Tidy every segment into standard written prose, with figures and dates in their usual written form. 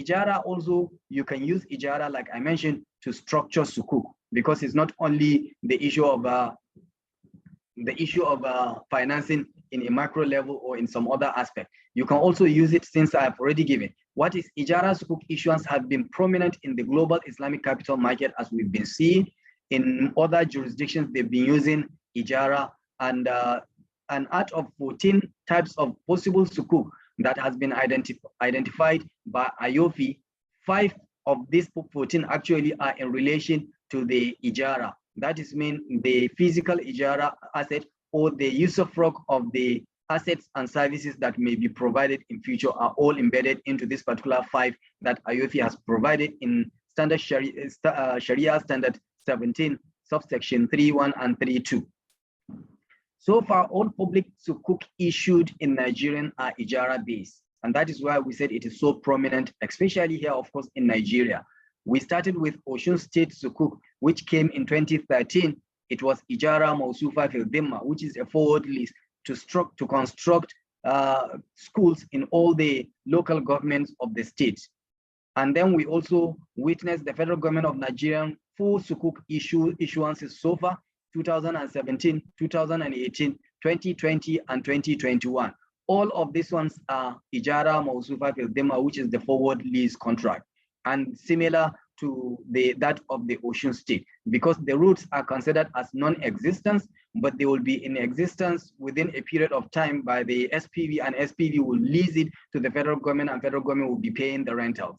Ijara also, you can use Ijara, like I mentioned, to structure sukuk, because it's not only the issue of financing in a macro level or in some other aspect. You can also use it, since I've already given. What is Ijara sukuk issuance have been prominent in the global Islamic capital market, as we've been seeing. In other jurisdictions, they've been using Ijara, and out of 14 types of possible sukuk that has been identified by IOFI, 5 of these 14 actually are in relation to the Ijara. That is mean the physical Ijara asset, or the usufruct of the assets and services that may be provided in future, are all embedded into this particular 5 that IOFI has provided in standard Sharia standard 17, subsection 3.1 and 3.2. So far, all public sukuk issued in Nigerian are Ijara based. And that is why we said it is so prominent, especially here, of course, in Nigeria. We started with Osun State Sukuk, which came in 2013. It was Ijara Mausufa fil Dhimma, which is a forward lease to construct schools in all the local governments of the state. And then we also witnessed the federal government of Nigeria full sukuk issuances so far, 2017, 2018, 2020, and 2021. All of these ones are Ijara Mausufa fil Dhimma, which is the forward lease contract, and similar to that of the Osun State, because the routes are considered as non-existent, but they will be in existence within a period of time by the SPV, and SPV will lease it to the federal government, and federal government will be paying the rentals.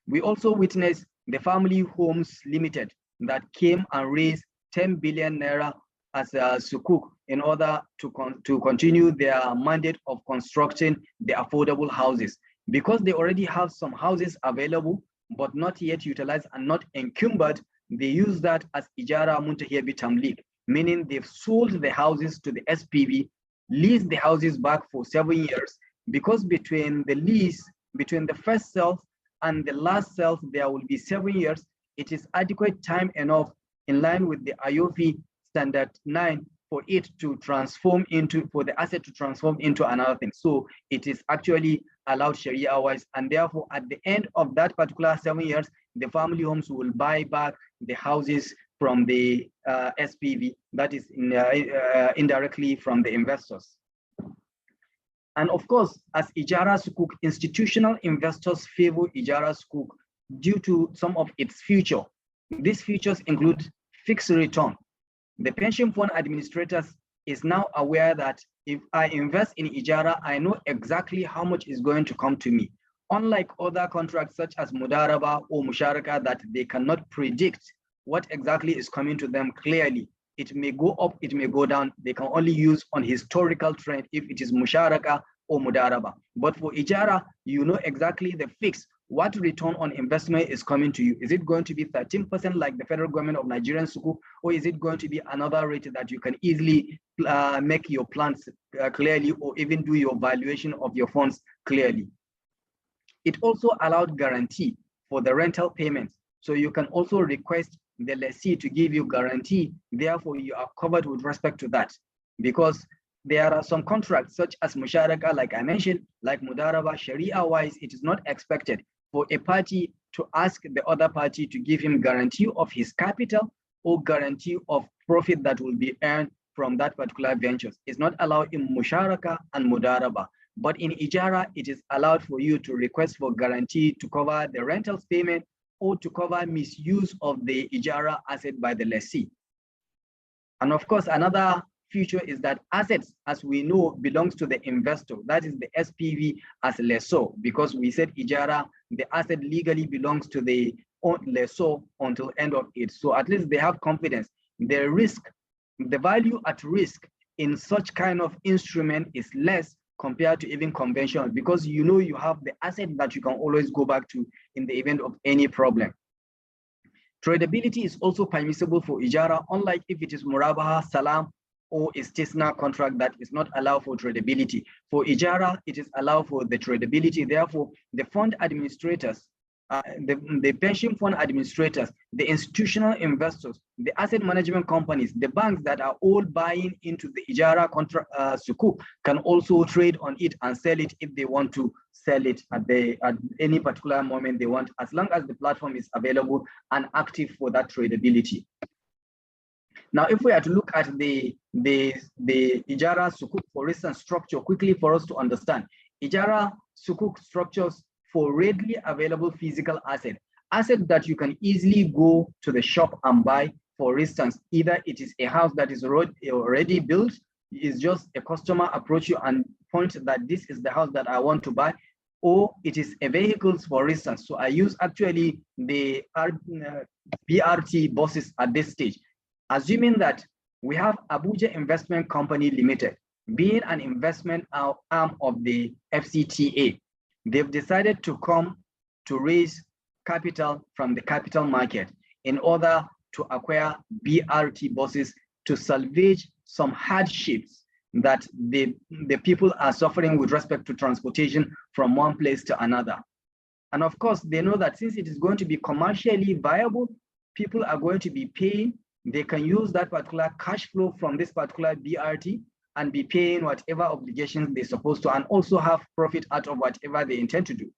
We also witnessed the Family Homes Limited that came and raised 10 billion naira as a sukuk in order to continue their mandate of constructing the affordable houses, because they already have some houses available but not yet utilized and not encumbered. They use that as Ijara Muntahiya bi Tamlik, meaning they've sold the houses to the SPV, leased the houses back for 7 years, because between the first sales and the last sales, there will be 7 years. It is adequate time enough, in line with the IOFI standard 9, for it to transform into, for the asset to transform into another thing. So it is actually allowed Sharia wise, and therefore at the end of that particular 7 years, the family homes will buy back the houses from the SPV, that is indirectly from the investors. And of course, as Ijara Sukuk, institutional investors favor Ijara Sukuk due to some of its features. These features include fixed return. The pension fund administrators is now aware that if I invest in Ijara, I know exactly how much is going to come to me. Unlike other contracts such as Mudaraba or Musharaka, that they cannot predict what exactly is coming to them clearly. It may go up, it may go down. They can only use on historical trend if it is Musharaka or Mudaraba. But for Ijara, you know exactly the fix. What return on investment is coming to you? Is it going to be 13% like the federal government of Nigerian Sukuk, or is it going to be another rate that you can easily make your plans clearly, or even do your valuation of your funds clearly? It also allowed guarantee for the rental payments. So you can also request the lessee to give you guarantee. Therefore, you are covered with respect to that, because there are some contracts such as Musharaka, like I mentioned, like Mudaraba, Sharia-wise, it is not expected for a party to ask the other party to give him guarantee of his capital or guarantee of profit that will be earned from that particular venture. It's not allowed in Musharaka and Mudaraba. But in Ijara, it is allowed for you to request for guarantee to cover the rentals payment or to cover misuse of the Ijara asset by the lessee. And of course, another feature is that assets, as we know, belongs to the investor. That is the SPV as lessor, because we said Ijara, the asset legally belongs to the lessor until end of it. So at least they have confidence. The risk, the value at risk in such kind of instrument is less compared to even conventional, because you know you have the asset that you can always go back to in the event of any problem. Tradability is also permissible for Ijara, unlike if it is Murabaha, Salam, or istisna contract that is not allowed for tradability. For Ijara, it is allowed for the tradability. Therefore, the fund administrators the pension fund administrators, the institutional investors, the asset management companies, the banks that are all buying into the Ijara Sukuk can also trade on it and sell it if they want to sell it at any particular moment they want, as long as the platform is available and active for that tradability. Now, if we are to look at the Ijara Sukuk, for instance, structure quickly for us to understand, Ijara Sukuk structures for readily available physical asset that you can easily go to the shop and buy. For instance, either it is a house that is already built, is just a customer approach you and point that this is the house that I want to buy, or it is a vehicles, for instance. So I use actually the BRT buses at this stage. Assuming that we have Abuja Investment Company Limited, being an investment arm of the FCTA, they've decided to come to raise capital from the capital market in order to acquire BRT buses to salvage some hardships that the people are suffering with respect to transportation from one place to another. And of course, they know that since it is going to be commercially viable, people are going to be paying. They can use that particular cash flow from this particular BRT and be paying whatever obligations they're supposed to, and also have profit out of whatever they intend to do.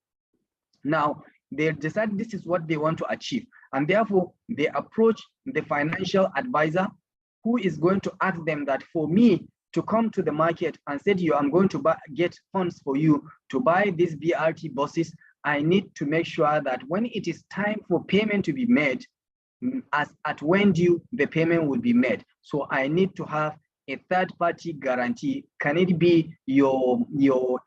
Now, they decide this is what they want to achieve, and therefore they approach the financial advisor, who is going to ask them that for me to come to the market and say to you, I'm going to get funds for you to buy these BRT buses, I need to make sure that when it is time for payment to be made, at when due the payment will be made. So I need to have a third-party guarantee. Can it be your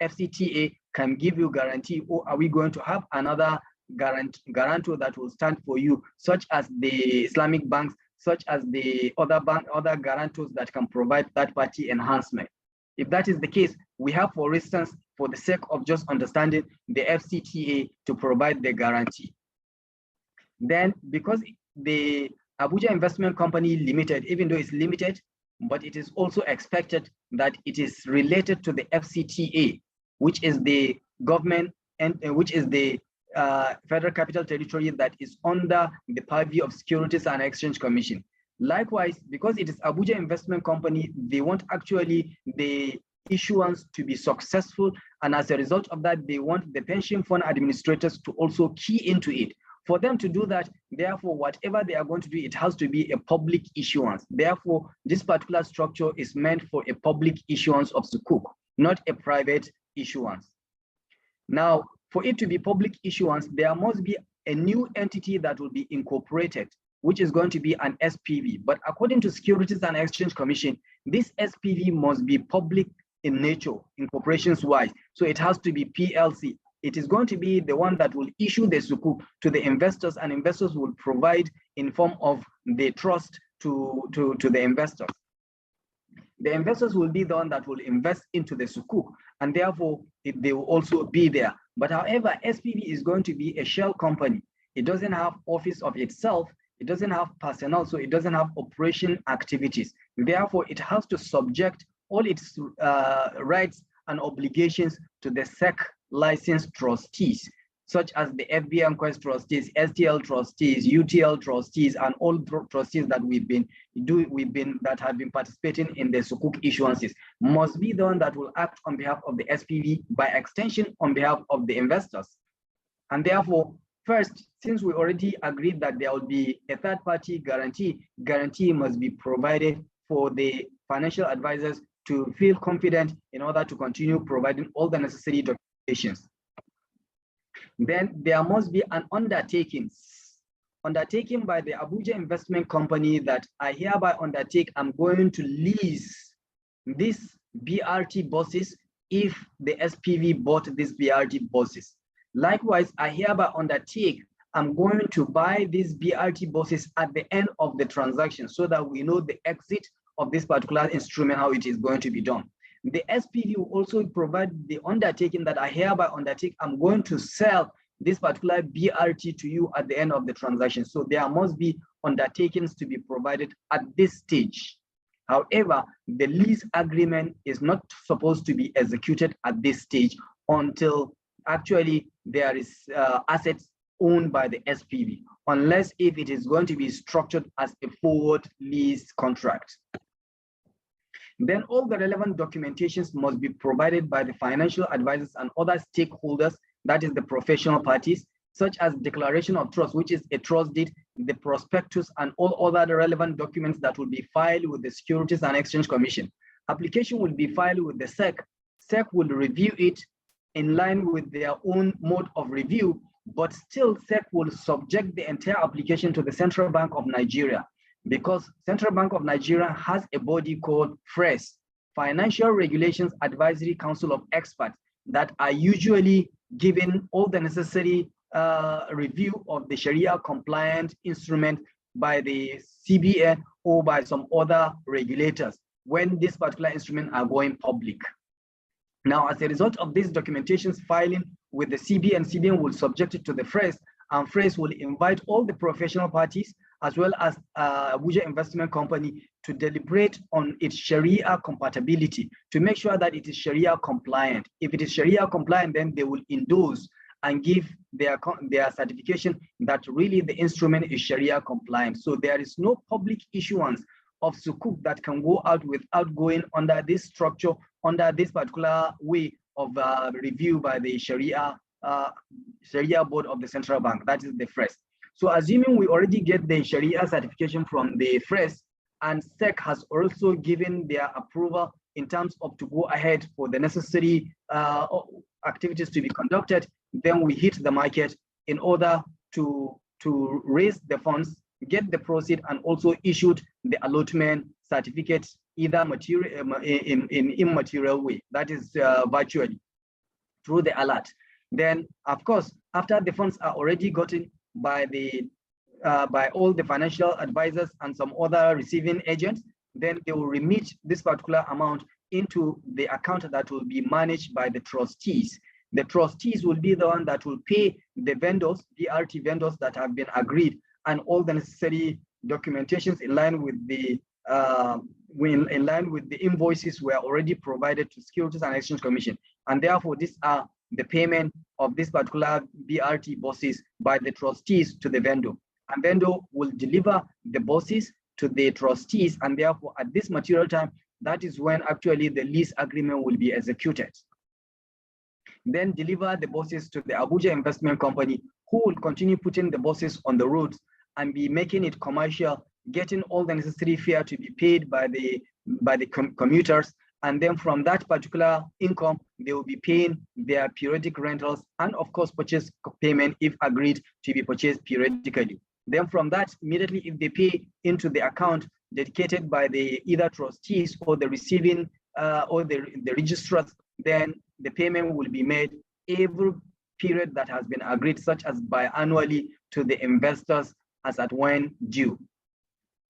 FCTA can give you guarantee, or are we going to have another guarantor that will stand for you, such as the Islamic banks, such as the other guarantors that can provide third-party enhancement? If that is the case, we have, for instance, for the sake of just understanding, the FCTA to provide the guarantee. Then, because the Abuja Investment Company Limited, even though it's limited, but it is also expected that it is related to the FCTA, which is the government and which is the Federal Capital Territory that is under the purview of Securities and Exchange Commission. Likewise, because it is Abuja Investment Company, they want actually the issuance to be successful, and as a result of that, they want the pension fund administrators to also key into it. For them to do that, therefore, whatever they are going to do, it has to be a public issuance. Therefore, this particular structure is meant for a public issuance of sukuk, not a private issuance. Now, for it to be public issuance, there must be a new entity that will be incorporated, which is going to be an SPV. But according to Securities and Exchange Commission, this SPV must be public in nature, incorporations-wise. So it has to be PLC. It is going to be the one that will issue the sukuk to the investors, and investors will provide in form of the trust to the investors. The investors will be the one that will invest into the sukuk, and therefore they will also be there. But however, SPV is going to be a shell company. It doesn't have office of itself. It doesn't have personnel, so it doesn't have operation activities. Therefore, it has to subject all its rights and obligations to the SEC licensed trustees, such as the FBI Quest trustees, STL trustees, UTL trustees, and all trustees that that have been participating in the sukuk issuances must be the one that will act on behalf of the SPV, by extension on behalf of the investors. And therefore, first, since we already agreed that there will be a third-party guarantee must be provided for the financial advisors to feel confident in order to continue providing all the necessary documentations. Then there must be an undertaking by the Abuja Investment Company that I hereby undertake I'm going to lease these BRT buses if the SPV bought these BRT buses. Likewise, I hereby undertake I'm going to buy these BRT buses at the end of the transaction, so that we know the exit of this particular instrument, how it is going to be done. The SPV will also provide the undertaking that I hereby undertake I'm going to sell this particular BRT to you at the end of the transaction. So there must be undertakings to be provided at this stage. However, the lease agreement is not supposed to be executed at this stage until actually there is assets owned by the SPV, unless if it is going to be structured as a forward lease contract. Then all the relevant documentations must be provided by the financial advisors and other stakeholders, that is the professional parties, such as declaration of trust, which is a trust deed, the prospectus, and all other relevant documents that will be filed with the Securities and Exchange Commission. Application will be filed with the SEC. SEC will review it in line with their own mode of review, but still SEC will subject the entire application to the Central Bank of Nigeria, because Central Bank of Nigeria has a body called FRES, Financial Regulations Advisory Council of Experts, that are usually given all the necessary review of the Sharia compliant instrument by the CBN or by some other regulators when this particular instrument are going public. Now, as a result of this documentations filing with the CBN will subject it to the FRES, and FRES will invite all the professional parties as well as Abuja Investment Company to deliberate on its Sharia compatibility to make sure that it is Sharia compliant. If it is Sharia compliant, then they will endorse and give their certification that really the instrument is Sharia compliant. So there is no public issuance of sukuk that can go out without going under this structure, under this particular way of review by the Sharia board of the central bank, that is the FRES. So assuming we already get the Sharia certification from the FRES, and SEC has also given their approval in terms of to go ahead for the necessary activities to be conducted, then we hit the market in order to raise the funds, get the proceed, and also issued the allotment certificate, either material in immaterial way, that is virtually through the alert. Then, of course, after the funds are already gotten by all the financial advisors and some other receiving agents, then they will remit this particular amount into the account that will be managed by the trustees. The trustees will be the one that will pay the vendors, BRT vendors that have been agreed, and all the necessary documentations in line with the invoices were already provided to Securities and Exchange Commission. And therefore, these are the payment of this particular BRT buses by the trustees to the vendor. And vendor will deliver the buses to the trustees, and therefore at this material time, that is when actually the lease agreement will be executed. Then deliver the buses to the Abuja Investment Company, who will continue putting the buses on the roads and be making it commercial, getting all the necessary fare to be paid by the commuters. And then from that particular income, they will be paying their periodic rentals and of course purchase payment if agreed to be purchased periodically. Then from that, immediately if they pay into the account dedicated by the either trustees or the receiving or the registrars, then the payment will be made every period that has been agreed, such as biannually to the investors as at when due.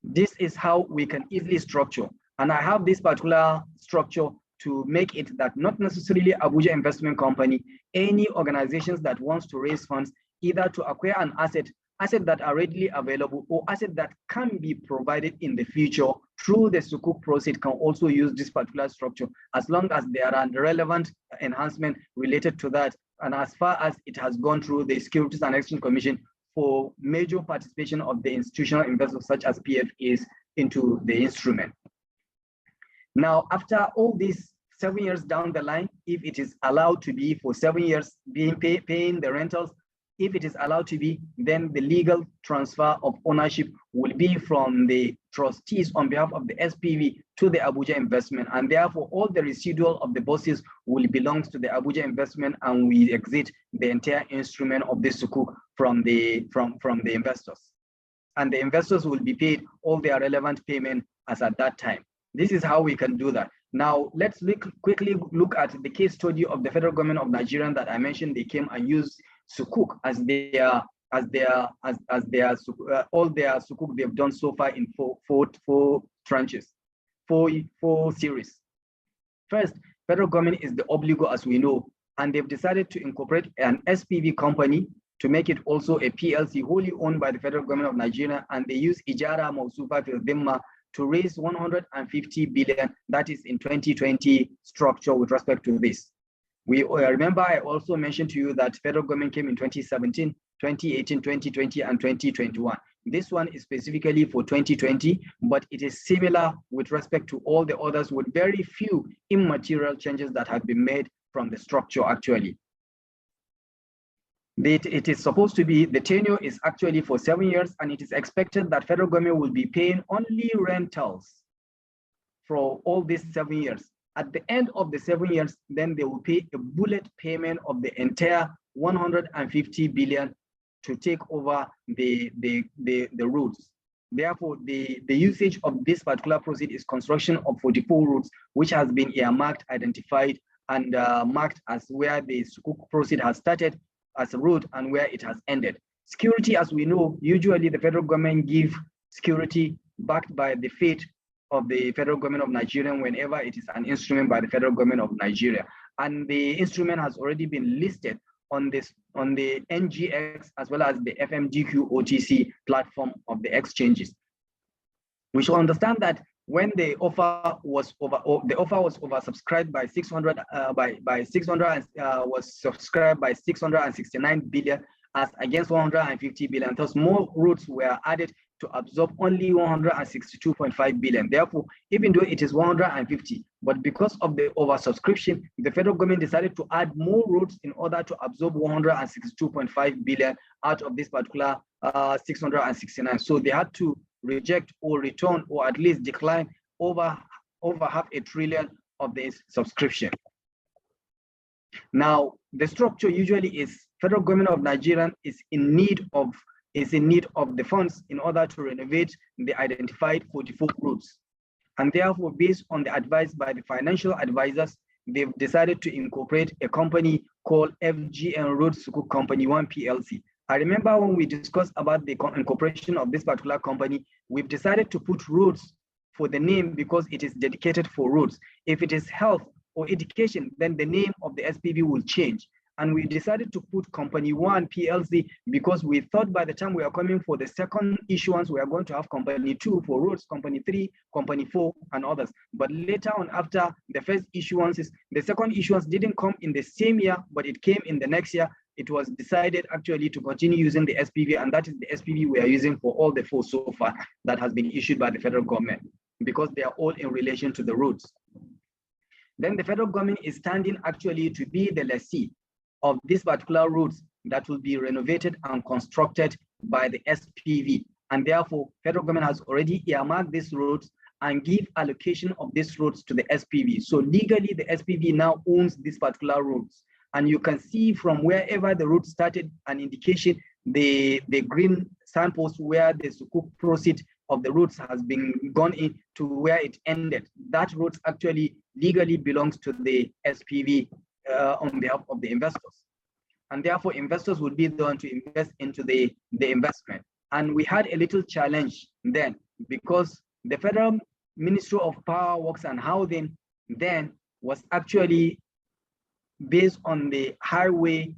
This is how we can easily structure. And I have this particular structure to make it that not necessarily Abuja Investment Company, any organizations that wants to raise funds, either to acquire an asset that are readily available or asset that can be provided in the future through the sukuk proceed, can also use this particular structure as long as there are relevant enhancement related to that. And as far as it has gone through the Securities and Exchange Commission for major participation of the institutional investors such as PFAs into the instrument. Now, after all these 7 years down the line, if it is allowed to be for 7 years paying the rentals, if it is allowed to be, then the legal transfer of ownership will be from the trustees on behalf of the SPV to the Abuja Investment, and therefore all the residual of the buses will belong to the Abuja Investment, and we exit the entire instrument of the sukuk from the investors, and the investors will be paid all their relevant payment as at that time. This is how we can do that. Now, let's quickly look at the case study of the federal government of Nigeria that I mentioned. They came and used sukuk as all their sukuk they've done so far in four tranches, four series. First, federal government is the obligo, as we know, and they've decided to incorporate an SPV company to make it also a PLC wholly owned by the federal government of Nigeria, and they use Ijara Mausufa fil Dhimma to raise 150 billion, that is in 2020 structure with respect to this. We remember I also mentioned to you that federal government came in 2017 2018, 2020, and 2021. This one is specifically for 2020, but it is similar with respect to all the others, with very few immaterial changes that have been made from the structure actually. It is supposed to be, the tenure is actually for 7 years, and it is expected that federal government will be paying only rentals for all these 7 years. At the end of the 7 years, then they will pay a bullet payment of the entire 150 billion to take over the routes. Therefore, the usage of this particular proceed is construction of 44 routes, which has been earmarked, identified, and marked as where the Sukuk proceed has started as a route and where it has ended. Security, as we know, usually the federal government give security backed by the faith of the federal government of Nigeria whenever it is an instrument by the federal government of Nigeria. And the instrument has already been listed on the NGX as well as the FMDQ OTC platform of the exchanges. We should understand that when the offer was oversubscribed by 600 was subscribed by 669 billion as against 150 billion. Thus, more routes were added to absorb only 162.5 billion. Therefore, even though it is 150, but because of the oversubscription, the federal government decided to add more routes in order to absorb 162.5 billion out of this particular 669. So they had to reject or return or at least decline over $500 billion of this subscription. Now, the structure usually is federal government of Nigeria is in need of the funds in order to renovate the identified 44 routes. And therefore, based on the advice by the financial advisors, they've decided to incorporate a company called FGN Road Sukuk Company 1 PLC. I remember when we discussed about the incorporation of this particular company, we've decided to put roads for the name because it is dedicated for roads. If it is health or education, then the name of the SPV will change. And we decided to put Company 1 PLC because we thought by the time we are coming for the second issuance, we are going to have Company 2 for roads, Company 3, Company 4, and others. But later on, after the first issuances, the second issuance didn't come in the same year, but it came in the next year. It was decided actually to continue using the SPV, and that is the SPV we are using for all the 4 so far that has been issued by the federal government because they are all in relation to the roads. Then the federal government is standing actually to be the lessee of these particular routes that will be renovated and constructed by the SPV. And therefore, federal government has already earmarked these routes and give allocation of these routes to the SPV. So legally, the SPV now owns these particular routes. And you can see from wherever the route started an indication, the green signpost where the Sukuk proceed of the routes has been gone in to where it ended. That route actually legally belongs to the SPV on behalf of the investors. And therefore, investors would be the one to invest into the investment. And we had a little challenge then because the Federal Ministry of Power, Works and Housing then was actually based on the Highway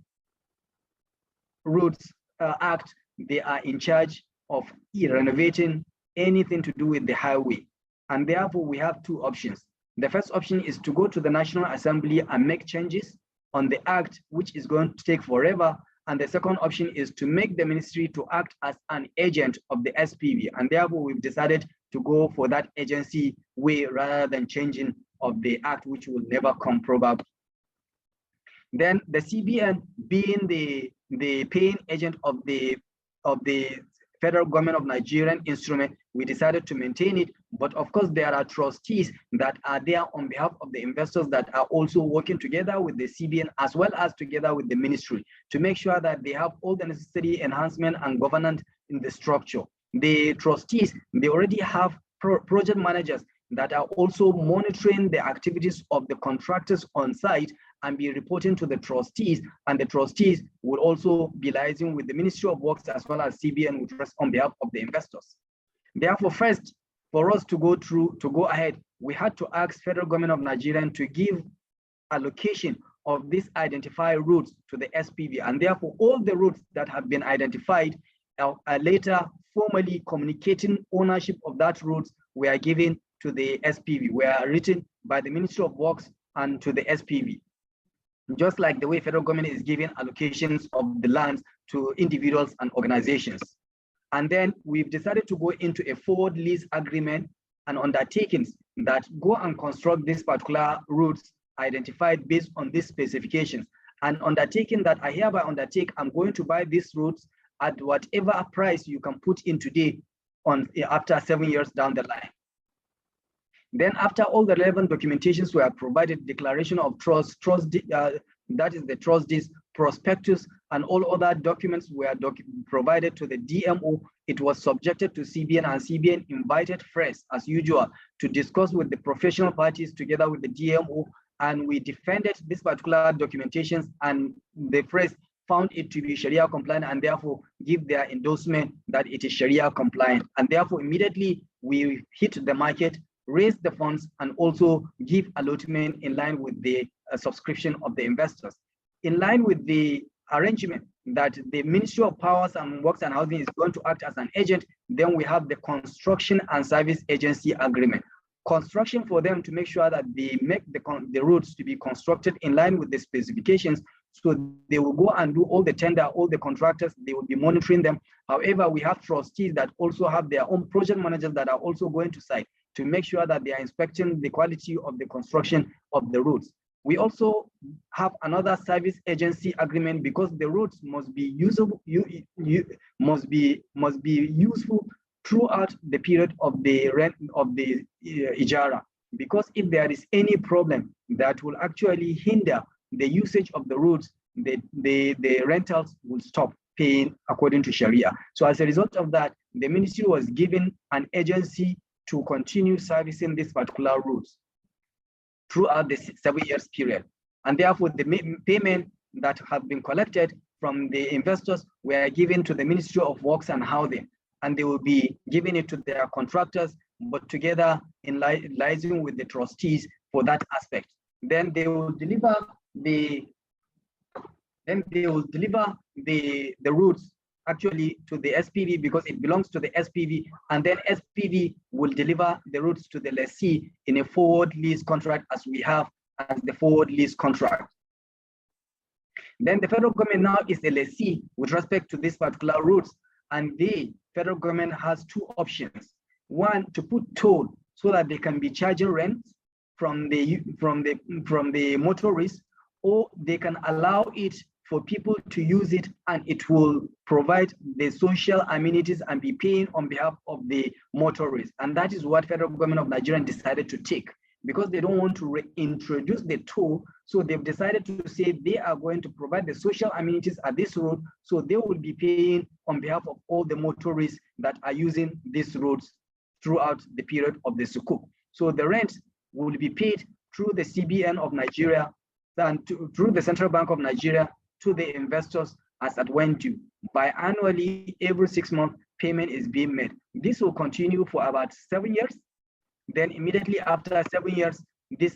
Routes Act. They are in charge of renovating anything to do with the highway. And therefore, we have 2 options. The first option is to go to the National Assembly and make changes on the act, which is going to take forever. And the second option is to make the ministry to act as an agent of the SPV. And therefore, we've decided to go for that agency way rather than changing of the act, which will never come probably. Then the CBN being the paying agent of the federal government of Nigerian instrument, we decided to maintain it. But of course, there are trustees that are there on behalf of the investors that are also working together with the CBN as well as together with the ministry to make sure that they have all the necessary enhancement and governance in the structure. The trustees, they already have project managers that are also monitoring the activities of the contractors on site and be reporting to the trustees, and the trustees will also be liaising with the Ministry of Works as well as CBN with us on behalf of the investors. Therefore, first, for us to go ahead, we had to ask federal government of Nigeria to give allocation of these identified routes to the SPV, and therefore all the routes that have been identified are later formally communicating ownership of that routes were given to the SPV, were written by the Ministry of Works and to the SPV. just like the way federal government is giving allocations of the lands to individuals and organizations. And then we've decided to go into a forward lease agreement and undertakings that go and construct these particular routes identified based on these specifications. And undertaking that I hereby undertake, I'm going to buy these routes at whatever price you can put in today after 7 years down the line. Then after all the relevant documentations were provided, declaration of trust, that is the trust deeds, prospectus, and all other documents were provided to the DMO. It was subjected to CBN, and CBN invited FRES, as usual, to discuss with the professional parties together with the DMO, and we defended this particular documentations, and the FRES found it to be Sharia compliant and therefore give their endorsement that it is Sharia compliant. And therefore immediately we hit the market, raise the funds, and also give allotment in line with the subscription of the investors. In line with the arrangement that the Ministry of Powers and Works and Housing is going to act as an agent, then we have the Construction and Service Agency Agreement. Construction for them to make sure that they make the roads to be constructed in line with the specifications. So they will go and do all the tender, all the contractors, they will be monitoring them. However, we have trustees that also have their own project managers that are also going to site to make sure that they are inspecting the quality of the construction of the roads. We also have another service agency agreement because the roads must be usable, must be useful throughout the period of the rent of the Ijara. Because if there is any problem that will actually hinder the usage of the roads, the rentals will stop paying according to Sharia. So as a result of that, the ministry was given an agency to continue servicing these particular routes throughout the 7 years period. And therefore, the payment that have been collected from the investors were given to the Ministry of Works and Housing, and they will be giving it to their contractors, but together in liaising with the trustees for that aspect. Then they will deliver the routes actually to the SPV because it belongs to the SPV, and then SPV will deliver the routes to the lessee in a forward lease contract as we have as the forward lease contract. Then the federal government now is the lessee with respect to these particular routes, and the federal government has two options. One, to put toll so that they can be charging rent from the motorists, or they can allow it for people to use it, and it will provide the social amenities and be paying on behalf of the motorists. And that is what federal government of Nigeria decided to take, because they don't want to reintroduce the toll. So they've decided to say they are going to provide the social amenities at this road. So they will be paying on behalf of all the motorists that are using these roads throughout the period of the sukuk. So the rent will be paid through the CBN of Nigeria and through the Central Bank of Nigeria to the investors as at when due. Biannually, every 6 months, payment is being made. This will continue for about 7 years. Then immediately after 7 years, the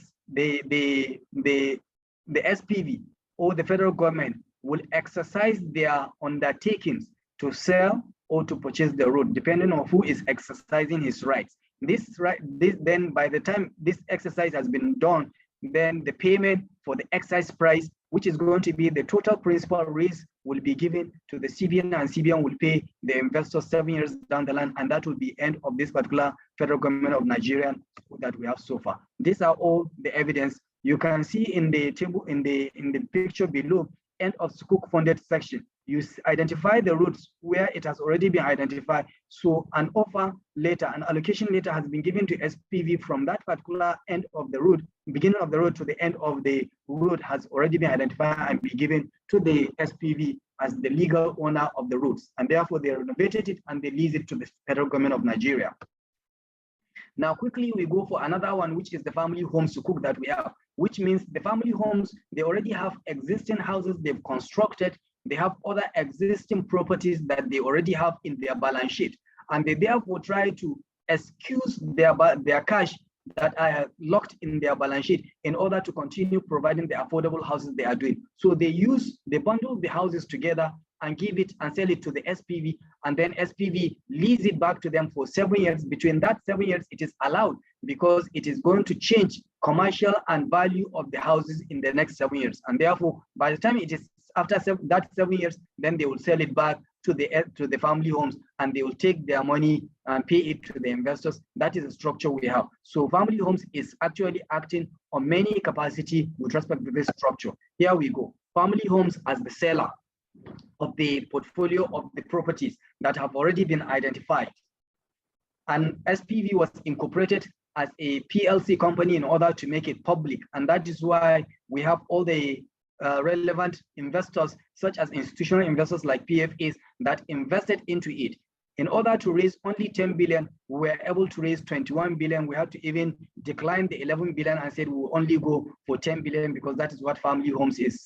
SPV or the federal government will exercise their undertakings to sell or to purchase the road, depending on who is exercising his rights. Then by the time this exercise has been done, then the payment for the excise price, which is going to be the total principal raise, will be given to the CBN, and CBN will pay the investors 7 years down the line, and that will be end of this particular federal government of Nigeria that we have so far. These are all the evidence you can see in the table in the picture below. End of sukuk funded section. You identify the routes where it has already been identified. So an offer letter, an allocation letter has been given to SPV from that particular end of the road, beginning of the road to the end of the road has already been identified and be given to the SPV as the legal owner of the roads. And therefore they renovated it and they lease it to the federal government of Nigeria. Now quickly we go for another one, which is the family home sukuk that we have, which means the family homes, they already have existing houses they've constructed. They have other existing properties that they already have in their balance sheet, and they therefore try to excuse their cash that are locked in their balance sheet in order to continue providing the affordable houses they are doing. So they bundle the houses together and give it and sell it to the SPV, and then SPV lease it back to them for 7 years. Between that 7 years, it is allowed because it is going to change commercial and value of the houses in the next 7 years. And therefore, by the time it is after that 7 years, then they will sell it back to the family homes, and they will take their money and pay it to the investors. That is the structure we have. So family homes is actually acting on many capacity with respect to this structure. Here we go. Family homes as the seller of the portfolio of the properties that have already been identified. And SPV was incorporated as a PLC company in order to make it public. And that is why we have all the relevant investors, such as institutional investors like PFAs, that invested into it. In order to raise only 10 billion, we were able to raise 21 billion. We had to even decline the 11 billion and said we'll only go for 10 billion because that is what family homes is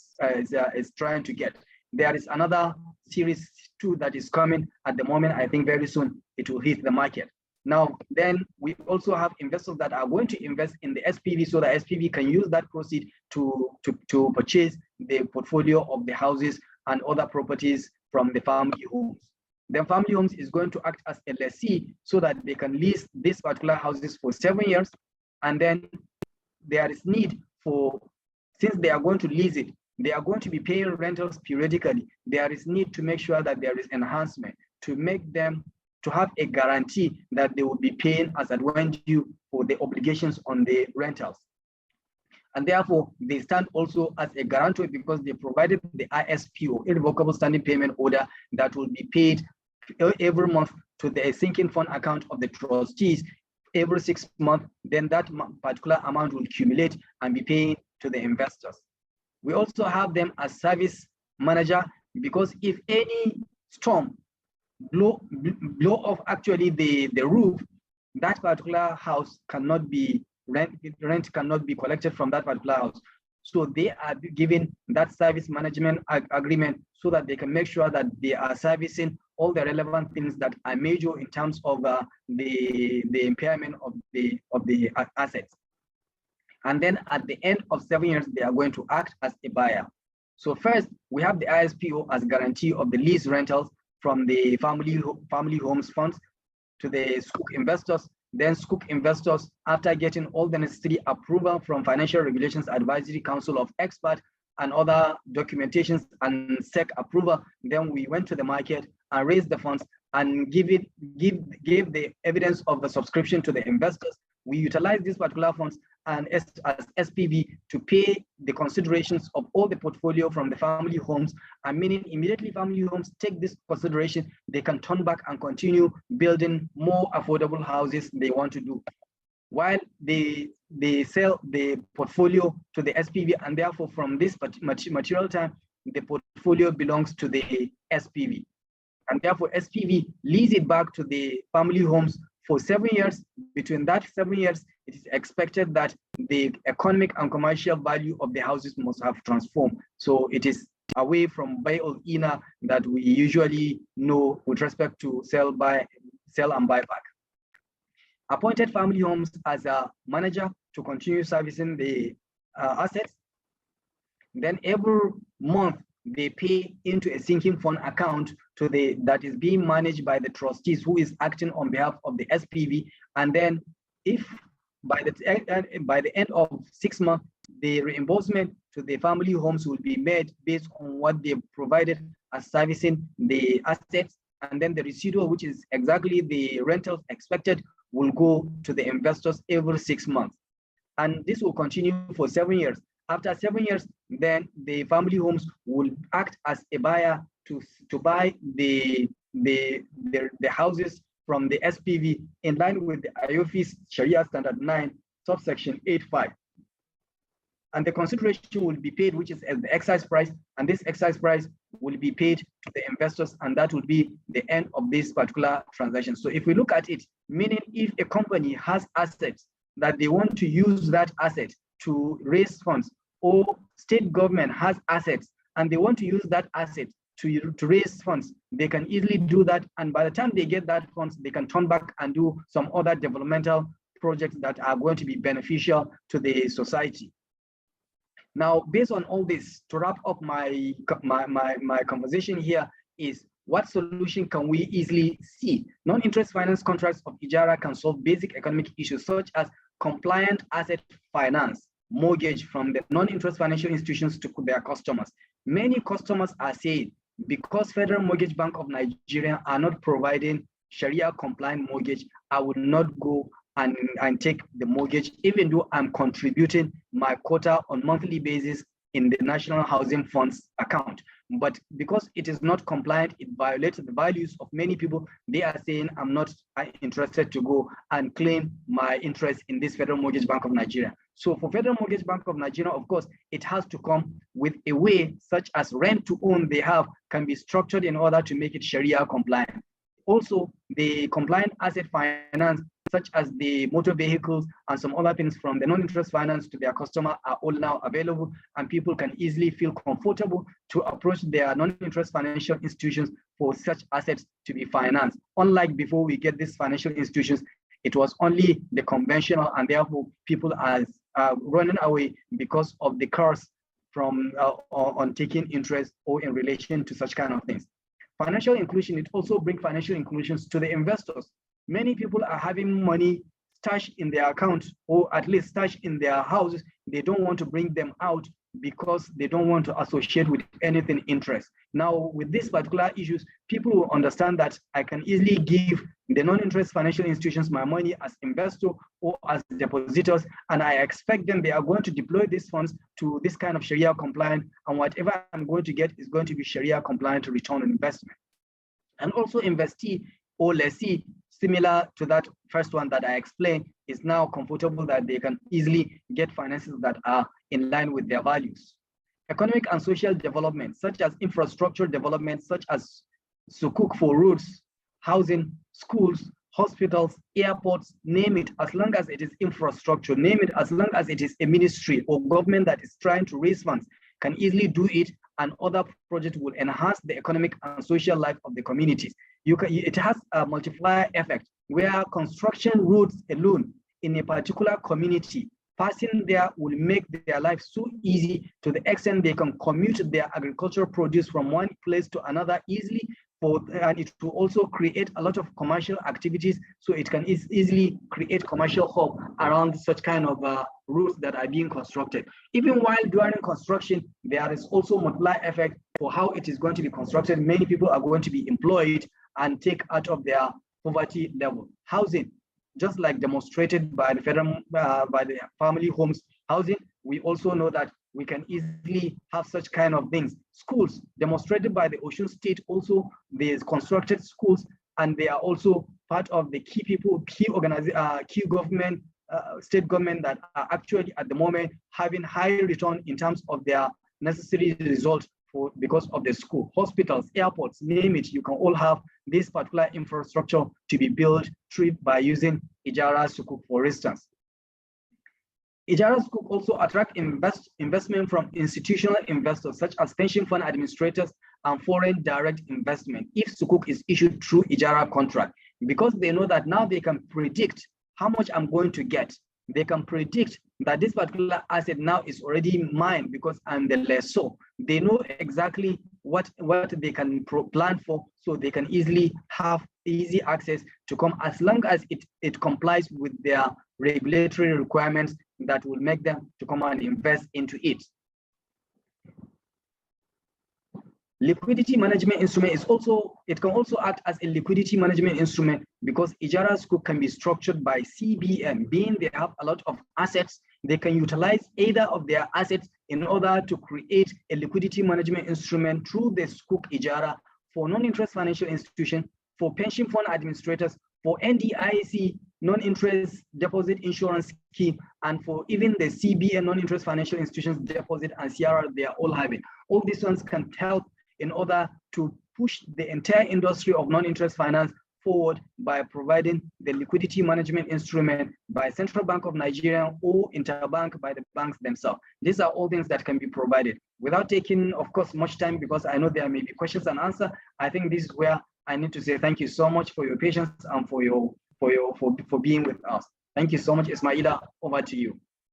trying to get. There is another series 2 that is coming at the moment. I think very soon it will hit the market. Now, then we also have investors that are going to invest in the SPV so that SPV can use that proceed to purchase the portfolio of the houses and other properties from the family homes. Then family homes is going to act as a lessee so that they can lease these particular houses for 7 years. And then there is need for, since they are going to lease it, they are going to be paying rentals periodically. There is need to make sure that there is enhancement to make them to have a guarantee that they will be paying as at when due for the obligations on the rentals. And therefore, they stand also as a guarantor because they provided the ISPO, irrevocable standing payment order, that will be paid every month to the sinking fund account of the trustees every 6 months. Then that particular amount will accumulate and be paid to the investors. We also have them as service manager because if any storm blow off actually the roof, that particular house cannot be rent cannot be collected from that particular house. So they are given that service management agreement so that they can make sure that they are servicing all the relevant things that are major in terms of the impairment of the assets. And then at the end of 7 years, they are going to act as a buyer. So first, we have the ISPO as guarantee of the lease rentals from the family homes funds to the Scoop investors. Then Scoop investors, after getting all the necessary approval from Financial Regulations Advisory Council of Experts and other documentations and SEC approval, then we went to the market and raised the funds and gave the evidence of the subscription to the investors. We utilize these particular funds and as SPV to pay the considerations of all the portfolio from the family homes, and meaning immediately family homes take this consideration, they can turn back and continue building more affordable houses they want to do. While they sell the portfolio to the SPV, and therefore from this material time, the portfolio belongs to the SPV. And therefore SPV lease it back to the family homes for 7 years. Between that 7 years, it is expected that the economic and commercial value of the houses must have transformed. So it is away from buy or ina that we usually know with respect to sell and buy back. Appointed family homes as a manager to continue servicing the assets. Then every month they pay into a sinking fund account that is being managed by the trustees who is acting on behalf of the SPV. And then if by the end of 6 months, the reimbursement to the family homes will be made based on what they provided as servicing the assets. And then the residual, which is exactly the rentals expected, will go to the investors every 6 months. And this will continue for 7 years. After 7 years, then the family homes will act as a buyer to buy the houses from the SPV in line with the IOFIS Sharia Standard 9, subsection 8.5. And the consideration will be paid, which is as the excise price, and this excise price will be paid to the investors, and that will be the end of this particular transaction. So if we look at it, meaning if a company has assets that they want to use that asset to raise funds, or state government has assets and they want to use that asset to raise funds, they can easily do that. And by the time they get that funds, they can turn back and do some other developmental projects that are going to be beneficial to the society. Now, based on all this, to wrap up my conversation here, is, what solution can we easily see? Non-interest finance contracts of Ijara can solve basic economic issues such as compliant asset finance, mortgage from the non-interest financial institutions to their customers. Many customers are saying, because Federal Mortgage Bank of Nigeria are not providing Sharia compliant mortgage, I would not go and take the mortgage, even though I'm contributing my quota on monthly basis in the National Housing Funds account. But because it is not compliant, it violates the values of many people. They are saying, I'm not interested to go and claim my interest in this Federal Mortgage Bank of Nigeria. So for Federal Mortgage Bank of Nigeria, of course, it has to come with a way such as rent to own they have can be structured in order to make it Sharia compliant. Also, the compliant asset finance, such as the motor vehicles and some other things from the non-interest finance to their customer are all now available, and people can easily feel comfortable to approach their non-interest financial institutions for such assets to be financed. Unlike before we get these financial institutions, it was only the conventional, and therefore people are running away because of the curse from on taking interest or in relation to such kind of things. Financial inclusion, it also brings financial inclusions to the investors. Many people are having money stashed in their accounts, or at least stashed in their houses. They don't want to bring them out because they don't want to associate with anything interest. Now, with these particular issues, people will understand that I can easily give the non-interest financial institutions my money as investor or as depositors, and I expect them, they are going to deploy these funds to this kind of Sharia compliant, and whatever I'm going to get is going to be Sharia compliant return on investment. And also investee or lessee, similar to that first one that I explained, is now comfortable that they can easily get finances that are in line with their values. Economic and social development, such as infrastructure development, such as sukuk for roads, housing, schools, hospitals, airports, name it, as long as it is infrastructure, name it, as long as it is a ministry or government that is trying to raise funds, can easily do it, and other projects will enhance the economic and social life of the communities. It has a multiplier effect where construction roads alone in a particular community, passing there will make their life so easy to the extent they can commute their agricultural produce from one place to another easily, and it will also create a lot of commercial activities, so it can easily create commercial hub around such kind of routes that are being constructed. Even while during construction, there is also multiplier effect for how it is going to be constructed. Many people are going to be employed and take out of their poverty level. Housing, just like demonstrated by the federal, by the family homes housing, we also know that we can easily have such kind of things. Schools, demonstrated by the Osun State, also there's constructed schools, and they are also part of the key people, key government, state government that are actually at the moment having high return in terms of their necessary results because of the school. Hospitals, airports, name it, you can all have this particular infrastructure to be built by using Ijara Sukuk, for instance. Ijara Sukuk also attract investment from institutional investors such as pension fund administrators and foreign direct investment if Sukuk is issued through Ijara contract, because they know that now they can predict how much I'm going to get. They can predict that this particular asset now is already mine because I'm the lessor. They know exactly what they can plan for, so they can easily have easy access to come as long as it complies with their regulatory requirements that will make them to come and invest into it. Liquidity management instrument is also, it can also act as a liquidity management instrument because Ijara Sukuk can be structured by CBN, being they have a lot of assets, they can utilize either of their assets in order to create a liquidity management instrument through the Sukuk Ijara for non-interest financial institutions, for pension fund administrators, for NDIC, non-interest deposit insurance scheme, and for even the CBN, non-interest financial institutions deposit and CRR, they are all having. All these ones can help in order to push the entire industry of non-interest finance forward by providing the liquidity management instrument by Central Bank of Nigeria or interbank by the banks themselves. These are all things that can be provided. Without taking, of course, much time, because I know there may be questions and answers, I think this is where I need to say thank you so much for your patience and for being with us. Thank you so much, Ismaila. Over to you.